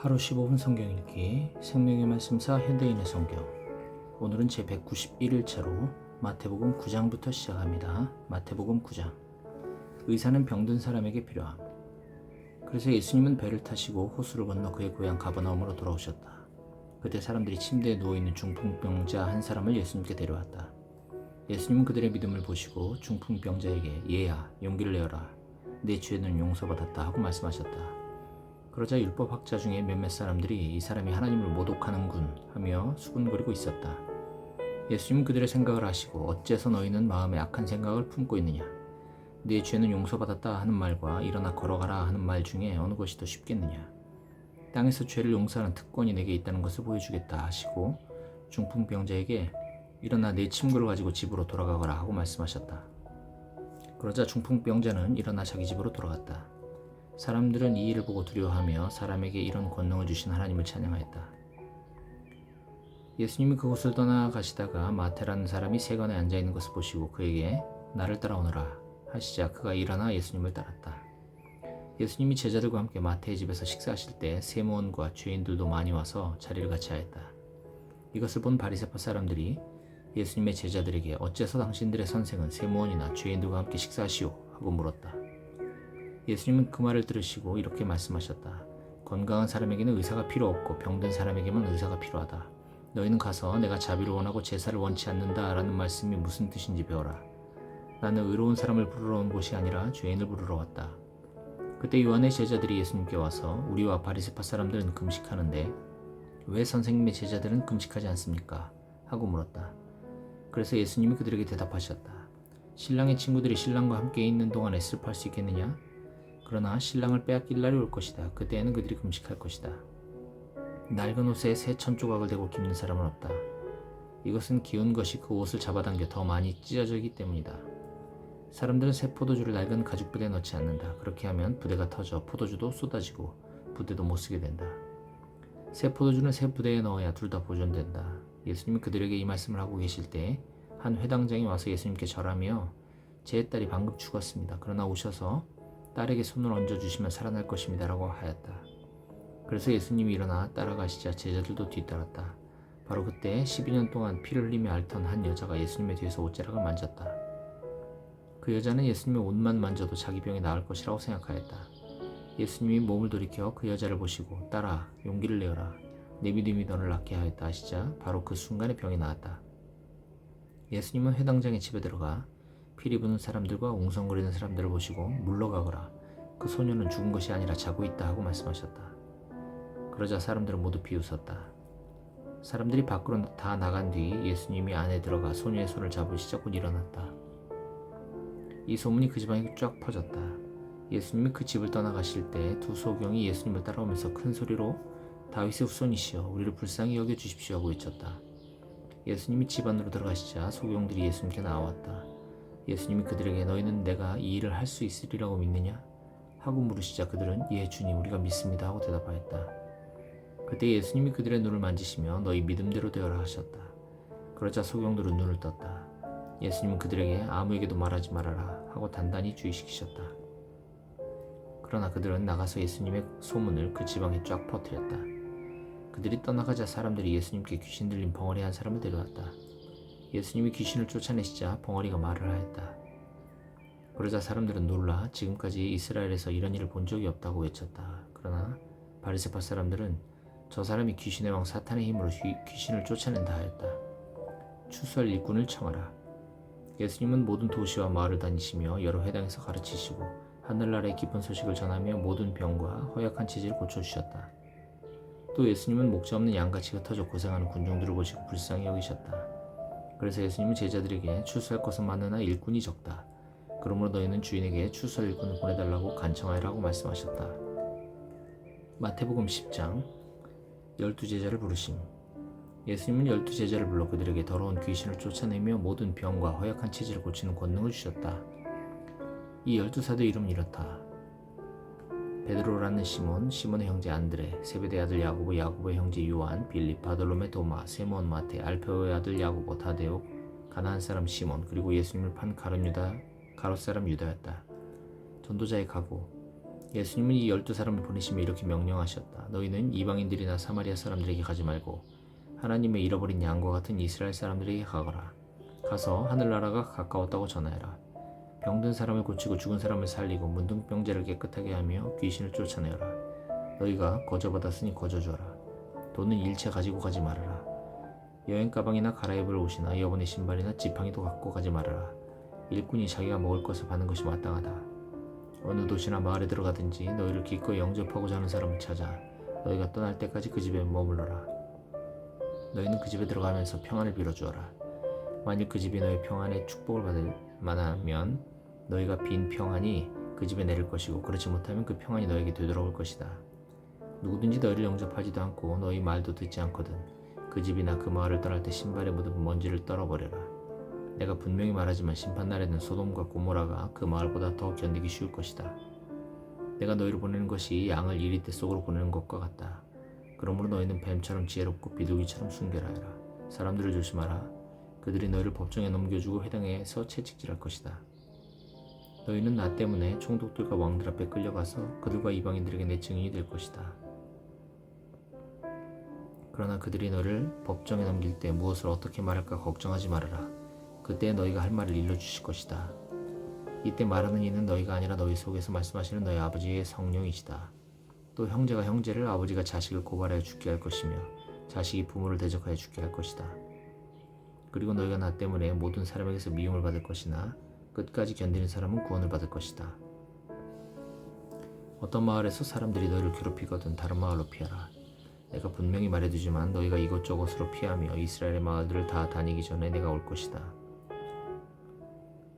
하루 15분 성경 읽기 생명의 말씀사 현대인의 성경. 오늘은 제 191일차로 마태복음 9장부터 시작합니다. 마태복음 9장. 의사는 병든 사람에게 필요함. 그래서 예수님은 배를 타시고 호수를 건너 그의 고향 가버나움으로 돌아오셨다. 그때 사람들이 침대에 누워있는 중풍병자 한 사람을 예수님께 데려왔다. 예수님은 그들의 믿음을 보시고 중풍병자에게 얘야 용기를 내어라, 내 죄는 용서받았다 하고 말씀하셨다. 그러자 율법학자 중에 몇몇 사람들이 이 사람이 하나님을 모독하는군 하며 수군거리고 있었다. 예수님은 그들의 생각을 아시고 어째서 너희는 마음에 악한 생각을 품고 있느냐, 네 죄는 용서받았다 하는 말과 일어나 걸어가라 하는 말 중에 어느 것이 더 쉽겠느냐. 땅에서 죄를 용서하는 특권이 내게 있다는 것을 보여주겠다 하시고 중풍병자에게 일어나 내 침구를 가지고 집으로 돌아가거라 하고 말씀하셨다. 그러자 중풍병자는 일어나 자기 집으로 돌아갔다. 사람들은 이 일을 보고 두려워하며 사람에게 이런 권능을 주신 하나님을 찬양하였다. 예수님이 그곳을 떠나가시다가 마태라는 사람이 세관에 앉아있는 것을 보시고 그에게 나를 따라오너라 하시자 그가 일어나 예수님을 따랐다. 예수님이 제자들과 함께 마태의 집에서 식사하실 때 세무원과 죄인들도 많이 와서 자리를 같이 하였다. 이것을 본 바리새파 사람들이 예수님의 제자들에게 어째서 당신들의 선생은 세무원이나 죄인들과 함께 식사하시오 하고 물었다. 예수님은 그 말을 들으시고 이렇게 말씀하셨다. 건강한 사람에게는 의사가 필요 없고 병든 사람에게만 의사가 필요하다. 너희는 가서 내가 자비를 원하고 제사를 원치 않는다 라는 말씀이 무슨 뜻인지 배워라. 나는 의로운 사람을 부르러 온 곳이 아니라 죄인을 부르러 왔다. 그때 요한의 제자들이 예수님께 와서 우리와 바리새파 사람들은 금식하는데 왜 선생님의 제자들은 금식하지 않습니까? 하고 물었다. 그래서 예수님이 그들에게 대답하셨다. 신랑의 친구들이 신랑과 함께 있는 동안에 슬퍼할 수 있겠느냐? 그러나 신랑을 빼앗길 날이 올 것이다. 그때에는 그들이 금식할 것이다. 낡은 옷에 새 천조각을 대고 깁는 사람은 없다. 이것은 기운 것이 그 옷을 잡아당겨 더 많이 찢어지기 때문이다. 사람들은 새 포도주를 낡은 가죽 부대에 넣지 않는다. 그렇게 하면 부대가 터져 포도주도 쏟아지고 부대도 못 쓰게 된다. 새 포도주는 새 부대에 넣어야 둘 다 보존된다. 예수님이 그들에게 이 말씀을 하고 계실 때 한 회당장이 와서 예수님께 절하며 제 딸이 방금 죽었습니다. 그러나 오셔서 딸에게 손을 얹어주시면 살아날 것입니다 라고 하였다. 그래서 예수님이 일어나 따라가시자 제자들도 뒤따랐다. 바로 그때 12년 동안 피를 흘리며 앓던 한 여자가 예수님의 뒤에서 옷자락을 만졌다. 그 여자는 예수님의 옷만 만져도 자기 병이 나을 것이라고 생각하였다. 예수님이 몸을 돌이켜 그 여자를 보시고 딸아 용기를 내어라, 내 믿음이 너를 낫게 하였다 하시자 바로 그 순간에 병이 나았다. 예수님은 회당장의 집에 들어가 피리 부는 사람들과 웅성거리는 사람들을 보시고 물러가거라, 그 소녀는 죽은 것이 아니라 자고 있다 하고 말씀하셨다. 그러자 사람들은 모두 비웃었다. 사람들이 밖으로 다 나간 뒤 예수님이 안에 들어가 소녀의 손을 잡으시자 곧 일어났다. 이 소문이 그 지방에 쫙 퍼졌다. 예수님이 그 집을 떠나가실 때 두 소경이 예수님을 따라오면서 큰 소리로 다윗의 후손이시여 우리를 불쌍히 여겨주십시오 하고 외쳤다. 예수님이 집 안으로 들어가시자 소경들이 예수님께 나왔다. 예수님이 그들에게 너희는 내가 이 일을 할 수 있으리라고 믿느냐? 하고 물으시자 그들은 예 주님 우리가 믿습니다 하고 대답하였다. 그때 예수님이 그들의 눈을 만지시며 너희 믿음대로 되어라 하셨다. 그러자 소경들은 눈을 떴다. 예수님은 그들에게 아무에게도 말하지 말아라 하고 단단히 주의시키셨다. 그러나 그들은 나가서 예수님의 소문을 그 지방에 쫙 퍼뜨렸다. 그들이 떠나가자 사람들이 예수님께 귀신 들린 벙어리 한 사람을 데려왔다. 예수님이 귀신을 쫓아내시자 벙어리가 말을 하였다. 그러자 사람들은 놀라 지금까지 이스라엘에서 이런 일을 본 적이 없다고 외쳤다. 그러나 바리새파 사람들은 저 사람이 귀신의 왕 사탄의 힘으로 귀신을 쫓아낸다 하였다. 추수할 일꾼을 청하라. 예수님은 모든 도시와 마을을 다니시며 여러 회당에서 가르치시고 하늘나라의 기쁜 소식을 전하며 모든 병과 허약한 체질을 고쳐주셨다. 또 예수님은 목자 없는 양같이 흩어져 고생하는 군중들을 보시고 불쌍히 여기셨다. 그래서 예수님은 제자들에게 추수할 것은 많으나 일꾼이 적다. 그러므로 너희는 주인에게 추수할 일꾼을 보내달라고 간청하라고 말씀하셨다. 마태복음 10장 12제자를 부르심. 예수님은 12제자를 불러 그들에게 더러운 귀신을 쫓아내며 모든 병과 허약한 체질을 고치는 권능을 주셨다. 이 12사도의 이름은 이렇다. 베드로라는 시몬, 시몬의 형제 안드레, 세베대의 아들 야고보, 야고보의 형제 요한, 빌립, 바돌로메 도마, 세몬 마테, 알페오의 아들 야고보, 다데오, 가나안 사람 시몬, 그리고 예수님을 판 가룟 사람 유다였다. 전도자의 각오. 예수님은 이 12사람을 보내시며 이렇게 명령하셨다. 너희는 이방인들이나 사마리아 사람들에게 가지 말고 하나님의 잃어버린 양과 같은 이스라엘 사람들에게 가거라. 가서 하늘나라가 가까웠다고 전하여라. 병든 사람을 고치고 죽은 사람을 살리고 문둥병자를 깨끗하게 하며 귀신을 쫓아내어라. 너희가 거저받았으니 거저주어라. 돈은 일체 가지고 가지 말아라. 여행 가방이나 갈아입을 옷이나 여분의 신발이나 지팡이도 갖고 가지 말아라. 일꾼이 자기가 먹을 것을 받는 것이 마땅하다. 어느 도시나 마을에 들어가든지 너희를 기꺼이 영접하고자 하는 사람을 찾아 너희가 떠날 때까지 그 집에 머물러라. 너희는 그 집에 들어가면서 평안을 빌어주어라. 만일 그 집이 너희 평안에 축복을 받을 만하면 너희가 빈 평안이 그 집에 내릴 것이고 그렇지 못하면 그 평안이 너에게 되돌아올 것이다. 누구든지 너희를 영접하지도 않고 너희 말도 듣지 않거든 그 집이나 그 마을을 떠날 때 신발에 묻은 먼지를 떨어버려라. 내가 분명히 말하지만 심판날에는 소돔과 고모라가 그 마을보다 더 견디기 쉬울 것이다. 내가 너희를 보내는 것이 양을 이리떼 속으로 보내는 것과 같다. 그러므로 너희는 뱀처럼 지혜롭고 비둘기처럼 순결하여라. 사람들을 조심하라. 그들이 너희를 법정에 넘겨주고 회당에서 채찍질할 것이다. 너희는 나 때문에 총독들과 왕들 앞에 끌려가서 그들과 이방인들에게 내 증인이 될 것이다. 그러나 그들이 너를 법정에 넘길 때 무엇을 어떻게 말할까 걱정하지 말아라. 그때 너희가 할 말을 일러주실 것이다. 이때 말하는 이는 너희가 아니라 너희 속에서 말씀하시는 너희 아버지의 성령이시다. 또 형제가 형제를, 아버지가 자식을 고발하여 죽게 할 것이며 자식이 부모를 대적하여 죽게 할 것이다. 그리고 너희가 나 때문에 모든 사람에게서 미움을 받을 것이나 끝까지 견디는 사람은 구원을 받을 것이다. 어떤 마을에서 사람들이 너희를 괴롭히거든 다른 마을로 피하라. 내가 분명히 말해두지만 너희가 이곳저곳으로 피하며 이스라엘의 마을들을 다 다니기 전에 내가 올 것이다.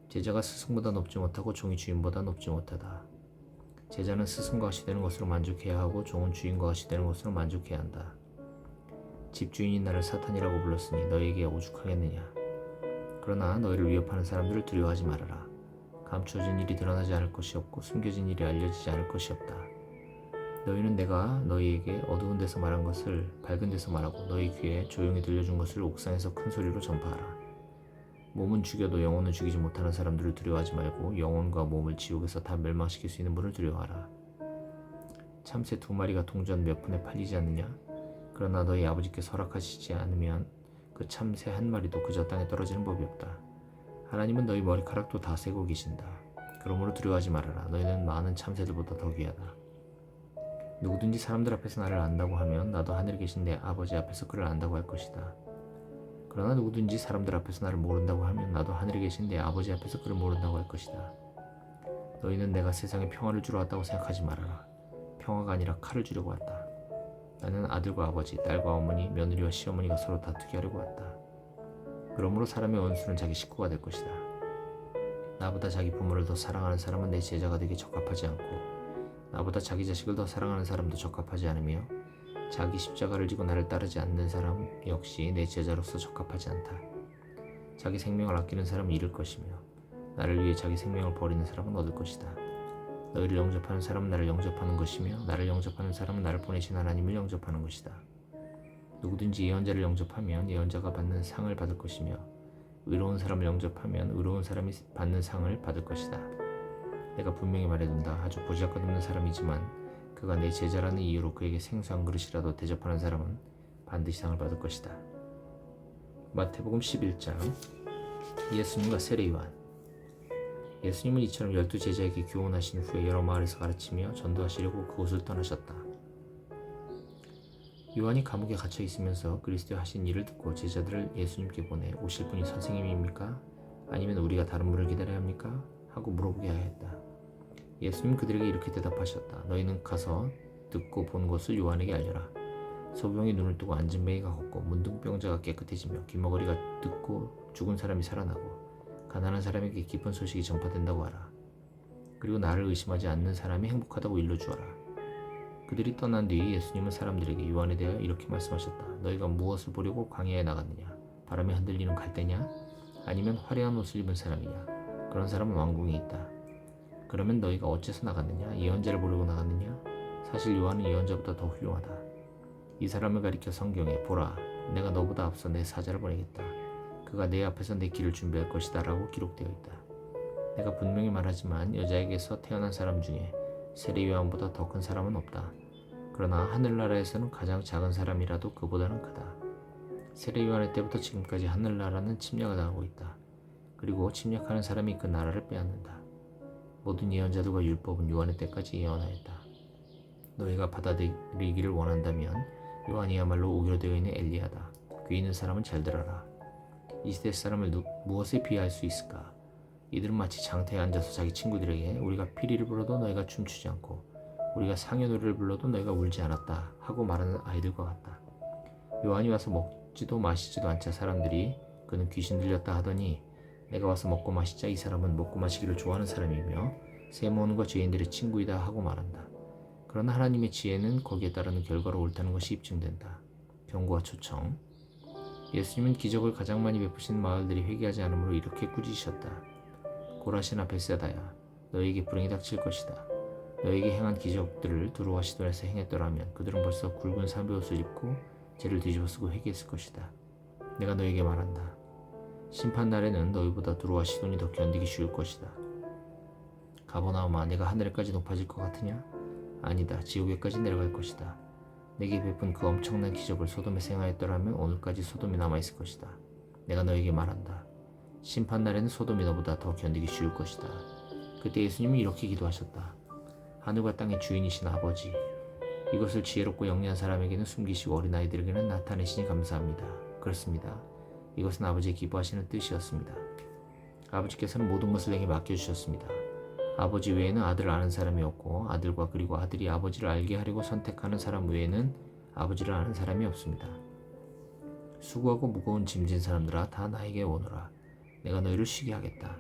제자가 스승보다 높지 못하고 종이 주인보다 높지 못하다. 제자는 스승과 같이 되는 것으로 만족해야 하고 종은 주인과 같이 되는 것으로 만족해야 한다. 집주인이 나를 사탄이라고 불렀으니 너희에게 오죽하겠느냐. 그러나 너희를 위협하는 사람들을 두려워하지 말아라. 감추어진 일이 드러나지 않을 것이 없고 숨겨진 일이 알려지지 않을 것이 없다. 너희는 내가 너희에게 어두운 데서 말한 것을 밝은 데서 말하고 너희 귀에 조용히 들려준 것을 옥상에서 큰 소리로 전파하라. 몸은 죽여도 영혼은 죽이지 못하는 사람들을 두려워하지 말고 영혼과 몸을 지옥에서 다 멸망시킬 수 있는 분을 두려워하라. 참새 2마리가 동전 몇 푼에 팔리지 않느냐? 그러나 너희 아버지께서 허락하시지 않으면 그 참새 1마리도 그저 땅에 떨어지는 법이 없다. 하나님은 너희 머리카락도 다 세고 계신다. 그러므로 두려워하지 말아라. 너희는 많은 참새들보다 더 귀하다. 누구든지 사람들 앞에서 나를 안다고 하면 나도 하늘에 계신 내 아버지 앞에서 그를 안다고 할 것이다. 그러나 누구든지 사람들 앞에서 나를 모른다고 하면 나도 하늘에 계신 내 아버지 앞에서 그를 모른다고 할 것이다. 너희는 내가 세상에 평화를 주러 왔다고 생각하지 말아라. 평화가 아니라 칼을 주려고 왔다. 나는 아들과 아버지, 딸과 어머니, 며느리와 시어머니가 서로 다투게 하려고 왔다. 그러므로 사람의 원수는 자기 식구가 될 것이다. 나보다 자기 부모를 더 사랑하는 사람은 내 제자가 되기 적합하지 않고 나보다 자기 자식을 더 사랑하는 사람도 적합하지 않으며 자기 십자가를 지고 나를 따르지 않는 사람 역시 내 제자로서 적합하지 않다. 자기 생명을 아끼는 사람은 잃을 것이며 나를 위해 자기 생명을 버리는 사람은 얻을 것이다. 너희를 영접하는 사람은 나를 영접하는 것이며 나를 영접하는 사람은 나를 보내신 하나님을 영접하는 것이다. 누구든지 예언자를 영접하면 예언자가 받는 상을 받을 것이며 의로운 사람을 영접하면 의로운 사람이 받는 상을 받을 것이다. 내가 분명히 말해둔다. 아주 보잘것없는 사람이지만 그가 내 제자라는 이유로 그에게 생수한 그릇이라도 대접하는 사람은 반드시 상을 받을 것이다. 마태복음 11장. 예수님과 세례요한. 예수님은 이처럼 12제자에게 교훈하신 후에 여러 마을에서 가르치며 전도하시려고 그곳을 떠나셨다. 요한이 감옥에 갇혀 있으면서 그리스도의 하신 일을 듣고 제자들을 예수님께 보내 오실 분이 선생님입니까? 아니면 우리가 다른 분을 기다려야 합니까? 하고 물어보게 하였다. 예수님 그들에게 이렇게 대답하셨다. 너희는 가서 듣고 본 것을 요한에게 알려라. 소병이 눈을 뜨고 앉은 맹이가 걷고 문둥병자가 깨끗해지며 귀머거리가 듣고 죽은 사람이 살아나고 가난한 사람에게 기쁜 소식이 전파된다고 하라. 그리고 나를 의심하지 않는 사람이 행복하다고 일러주어라. 그들이 떠난 뒤 예수님은 사람들에게 요한에 대하여 이렇게 말씀하셨다. 너희가 무엇을 보려고 광야에 나갔느냐? 바람에 흔들리는 갈대냐? 아니면 화려한 옷을 입은 사람이냐? 그런 사람은 왕궁에 있다. 그러면 너희가 어째서 나갔느냐? 예언자를 보려고 나갔느냐? 사실 요한은 예언자보다 더 훌륭하다. 이 사람을 가리켜 성경에 보라, 내가 너보다 앞서 내 사자를 보내겠다. 그가 내 앞에서 내 길을 준비할 것이다 라고 기록되어 있다. 내가 분명히 말하지만 여자에게서 태어난 사람 중에 세례요한보다 더 큰 사람은 없다. 그러나 하늘나라에서는 가장 작은 사람이라도 그보다는 크다. 세례요한의 때부터 지금까지 하늘나라는 침략을 당하고 있다. 그리고 침략하는 사람이 그 나라를 빼앗는다. 모든 예언자들과 율법은 요한의 때까지 예언하였다. 너희가 받아들이기를 원한다면 요한이야말로 오기로 되어 있는 엘리야다. 귀 있는 사람은 잘 들어라. 이 시대 사람을 무엇에 비하할 수 있을까? 이들은 마치 장터에 앉아서 자기 친구들에게 우리가 피리를 불어도 너희가 춤추지 않고 우리가 상여노래를 불러도 너희가 울지 않았다 하고 말하는 아이들과 같다. 요한이 와서 먹지도 마시지도 않자 사람들이 그는 귀신 들렸다 하더니 내가 와서 먹고 마시자 이 사람은 먹고 마시기를 좋아하는 사람이며 세 모는 것 죄인들의 친구이다 하고 말한다. 그러나 하나님의 지혜는 거기에 따르는 결과로 옳다는 것이 입증된다. 경고와 초청. 예수님은 기적을 가장 많이 베푸신 마을들이 회개하지 않으므로 이렇게 꾸짖으셨다. 고라시나 벳세다야, 너희에게 불행이 닥칠 것이다. 너희에게 행한 기적들을 두로와 시돈에서 행했더라면 그들은 벌써 굵은 사베옷을 입고 죄를 뒤집어쓰고 회개했을 것이다. 내가 너희에게 말한다. 심판날에는 너희보다 두로와 시돈이 더 견디기 쉬울 것이다. 가버나움아, 내가 하늘에까지 높아질 것 같으냐? 아니다. 지옥에까지 내려갈 것이다. 내게 베푼 그 엄청난 기적을 소돔에서 행하였더라면 오늘까지 소돔이 남아있을 것이다. 내가 너에게 말한다. 심판날에는 소돔이 너보다 더 견디기 쉬울 것이다. 그때 예수님은 이렇게 기도하셨다. 하늘과 땅의 주인이신 아버지, 이것을 지혜롭고 영리한 사람에게는 숨기시고 어린아이들에게는 나타내시니 감사합니다. 그렇습니다. 이것은 아버지의 기뻐하시는 뜻이었습니다. 아버지께서는 모든 것을 내게 맡겨주셨습니다. 아버지 외에는 아들을 아는 사람이 없고 아들과 그리고 아들이 아버지를 알게 하려고 선택하는 사람 외에는 아버지를 아는 사람이 없습니다. 수고하고 무거운 짐진 사람들아 다 나에게 오너라. 내가 너희를 쉬게 하겠다.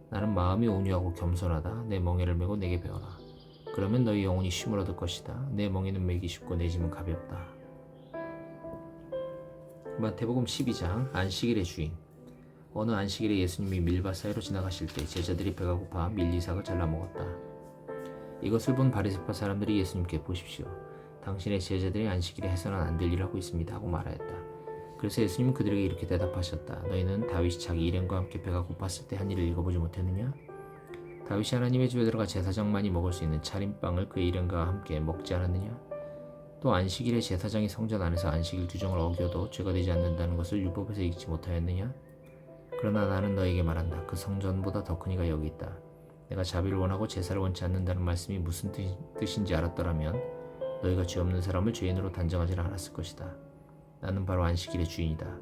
나는 마음이 온유하고 겸손하다. 내 멍에를 메고 내게 배워라. 그러면 너희 영혼이 쉼을 얻을 것이다. 내 멍에는 메기 쉽고 내 짐은 가볍다. 마태복음 12장 안식일의 주인. 어느 안식일에 예수님이 밀밭 사이로 지나가실 때 제자들이 배가 고파 밀리삭을 잘라 먹었다. 이것을 본 바리새파 사람들이 예수님께 보십시오. 당신의 제자들이 안식일에 해서는 안 될 일을 하고 있습니다 하고 말하였다. 그래서 예수님은 그들에게 이렇게 대답하셨다. 너희는 다윗이 자기 일행과 함께 배가 고팠을 때 한 일을 읽어보지 못했느냐? 다윗이 하나님의 집에 들어가 제사장만이 먹을 수 있는 차림빵을 그의 일행과 함께 먹지 않았느냐? 또 안식일에 제사장이 성전 안에서 안식일 규정을 어겨도 죄가 되지 않는다는 것을 율법에서 읽지 못하였느냐? 그러나 나는 너에게 말한다. 그 성전보다 더 큰 이가 여기 있다. 내가 자비를 원하고 제사를 원치 않는다는 말씀이 무슨 뜻인지 알았더라면 너희가 죄 없는 사람을 죄인으로 단정하지 않았을 것이다. 나는 바로 안식일의 주인이다.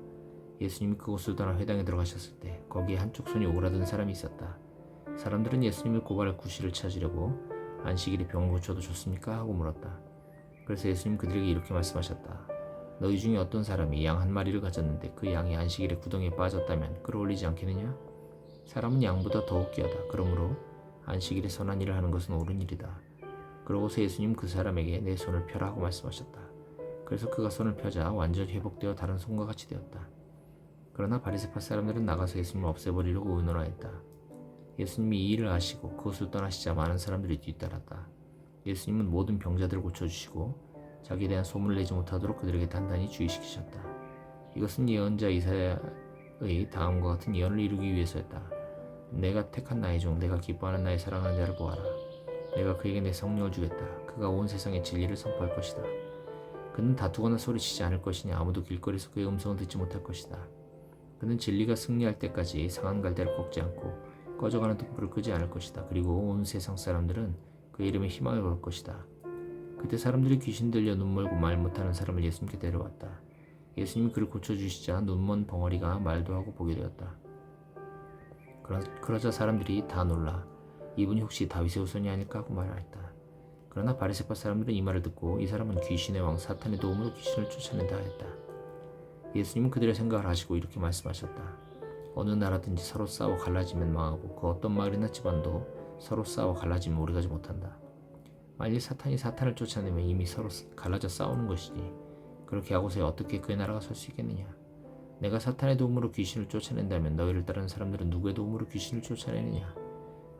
예수님이 그곳을 떠나 회당에 들어가셨을 때 거기에 한쪽 손이 오그라든 사람이 있었다. 사람들은 예수님을 고발할 구실을 찾으려고 안식일에 병을 고쳐도 좋습니까? 하고 물었다. 그래서 예수님 그들에게 이렇게 말씀하셨다. 너희 중에 어떤 사람이 양 한 마리를 가졌는데 그 양이 안식일에 구덩이에 빠졌다면 끌어올리지 않겠느냐? 사람은 양보다 더욱 귀하다. 그러므로 안식일에 선한 일을 하는 것은 옳은 일이다. 그러고서 예수님 그 사람에게 내 손을 펴라 하고 말씀하셨다. 그래서 그가 손을 펴자 완전히 회복되어 다른 손과 같이 되었다. 그러나 바리새파 사람들은 나가서 예수님을 없애버리려고 의논하였다. 예수님이 이 일을 아시고 그곳을 떠나시자 많은 사람들이 뒤따랐다. 예수님은 모든 병자들을 고쳐주시고 자기에 대한 소문을 내지 못하도록 그들에게 단단히 주의시키셨다. 이것은 예언자 이사야의 다음과 같은 예언을 이루기 위해서였다. 내가 택한 나의 종, 내가 기뻐하는 나의 사랑하는 자를 보아라. 내가 그에게 내 성령을 주겠다. 그가 온 세상에 진리를 선포할 것이다. 그는 다투거나 소리치지 않을 것이냐. 아무도 길거리에서 그의 음성을 듣지 못할 것이다. 그는 진리가 승리할 때까지 상한 갈대를 꺾지 않고 꺼져가는 등불을 끄지 않을 것이다. 그리고 온 세상 사람들은 그의 이름에 희망을 걸 것이다. 그때 사람들이 귀신 들려 눈 멀고 말 못하는 사람을 예수님께 데려왔다. 예수님이 그를 고쳐주시자 눈먼 벙어리가 말도 하고 보게 되었다. 그러자 사람들이 다 놀라 이분이 혹시 다윗의 후손이 아닐까 하고 말하였다. 그러나 바리새파 사람들은 이 말을 듣고 이 사람은 귀신의 왕 사탄의 도움으로 귀신을 쫓아낸다 하였다. 예수님은 그들의 생각을 아시고 이렇게 말씀하셨다. 어느 나라든지 서로 싸워 갈라지면 망하고 그 어떤 마을이나 집안도 서로 싸워 갈라지면 오래가지 못한다. 만일 사탄이 사탄을 쫓아내면 이미 서로 갈라져 싸우는 것이니 그렇게 하고서야 어떻게 그의 나라가 설 수 있겠느냐. 내가 사탄의 도움으로 귀신을 쫓아낸다면 너희를 따르는 사람들은 누구의 도움으로 귀신을 쫓아내느냐.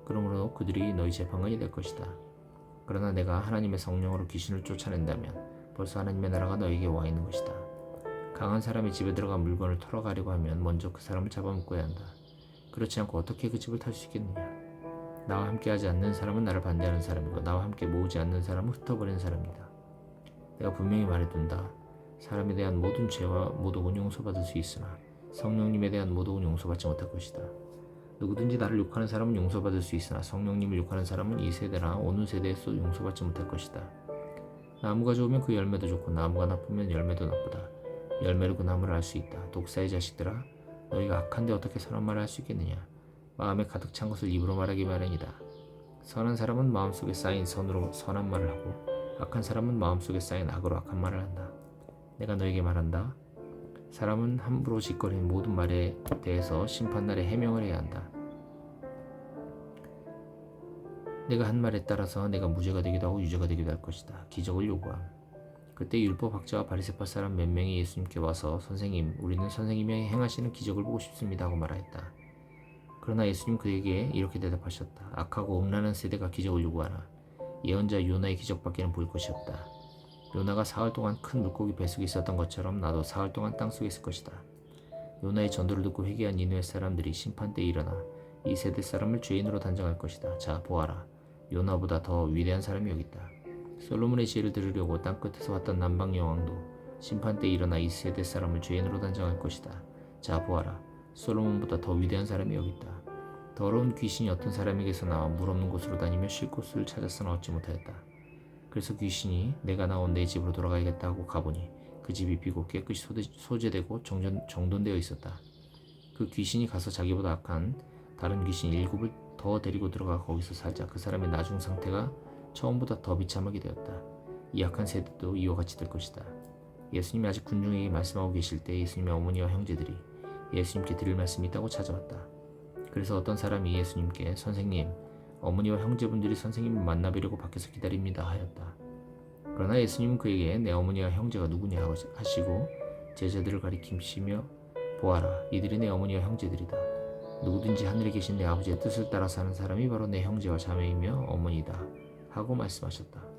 그러므로 그들이 너희 재판관이 될 것이다. 그러나 내가 하나님의 성령으로 귀신을 쫓아낸다면 벌써 하나님의 나라가 너희에게 와 있는 것이다. 강한 사람이 집에 들어가 물건을 털어가려고 하면 먼저 그 사람을 잡아먹어야 한다. 그렇지 않고 어떻게 그 집을 탈 수 있겠느냐. 나와 함께하지 않는 사람은 나를 반대하는 사람이고 나와 함께 모으지 않는 사람은 흩어버리는 사람이다. 내가 분명히 말해둔다. 사람에 대한 모든 죄와 모독은 용서받을 수 있으나 성령님에 대한 모독은 용서받지 못할 것이다. 누구든지 나를 욕하는 사람은 용서받을 수 있으나 성령님을 욕하는 사람은 이 세대나 오는 세대에서 용서받지 못할 것이다. 나무가 좋으면 그 열매도 좋고 나무가 나쁘면 열매도 나쁘다. 열매로 그 나무를 알 수 있다. 독사의 자식들아, 너희가 악한데 어떻게 선한 말을 할 수 있겠느냐? 마음에 가득 찬 것을 입으로 말하기 마련이다. 선한 사람은 마음속에 쌓인 선으로 선한 말을 하고 악한 사람은 마음속에 쌓인 악으로 악한 말을 한다. 내가 너에게 말한다. 사람은 함부로 짓거리는 모든 말에 대해서 심판날에 해명을 해야 한다. 내가 한 말에 따라서 내가 무죄가 되기도 하고 유죄가 되기도 할 것이다. 기적을 요구함. 그때 율법학자와 바리새파 사람 몇 명이 예수님께 와서 선생님, 우리는 선생님이 행하시는 기적을 보고 싶습니다 하고 말하였다. 그러나 예수님 그에게 이렇게 대답하셨다. 악하고 음란한 세대가 기적을 요구하나 예언자 요나의 기적밖에는 보일 것이 없다. 요나가 사흘 동안 큰 물고기 뱃속에 있었던 것처럼 나도 사흘 동안 땅속에 있을 것이다. 요나의 전도를 듣고 회개한 니느웨 사람들이 심판 때에 일어나 이 세대 사람을 죄인으로 단정할 것이다. 자, 보아라. 요나보다 더 위대한 사람이 여기 있다. 솔로몬의 지혜를 들으려고 땅끝에서 왔던 남방 여왕도 심판 때에 일어나 이 세대 사람을 죄인으로 단정할 것이다. 자, 보아라. 솔로몬보다 더 위대한 사람이 여기 있다. 더러운 귀신이 어떤 사람에게서 나와 물 없는 곳으로 다니며 쉴 곳을 찾았으나 얻지 못하였다. 그래서 귀신이 내가 나온 내 집으로 돌아가야겠다 하고 가보니 그 집이 비고 깨끗이 소재되고 정돈되어 있었다. 그 귀신이 가서 자기보다 악한 다른 귀신 7을 더 데리고 들어가 거기서 살자 그 사람의 나중 상태가 처음보다 더 비참하게 되었다. 이 악한 세대도 이와 같이 될 것이다. 예수님이 아직 군중에게 말씀하고 계실 때 예수님의 어머니와 형제들이 예수님께 드릴 말씀이 있다고 찾아왔다. 그래서 어떤 사람이 예수님께 선생님, 어머니와 형제분들이 선생님을 만나뵈려고 밖에서 기다립니다 하였다. 그러나 예수님은 그에게 내 어머니와 형제가 누구냐 하시고 제자들을 가리키시며 보아라, 이들이 내 어머니와 형제들이다. 누구든지 하늘에 계신 내 아버지의 뜻을 따라 사는 사람이 바로 내 형제와 자매이며 어머니다 하고 말씀하셨다.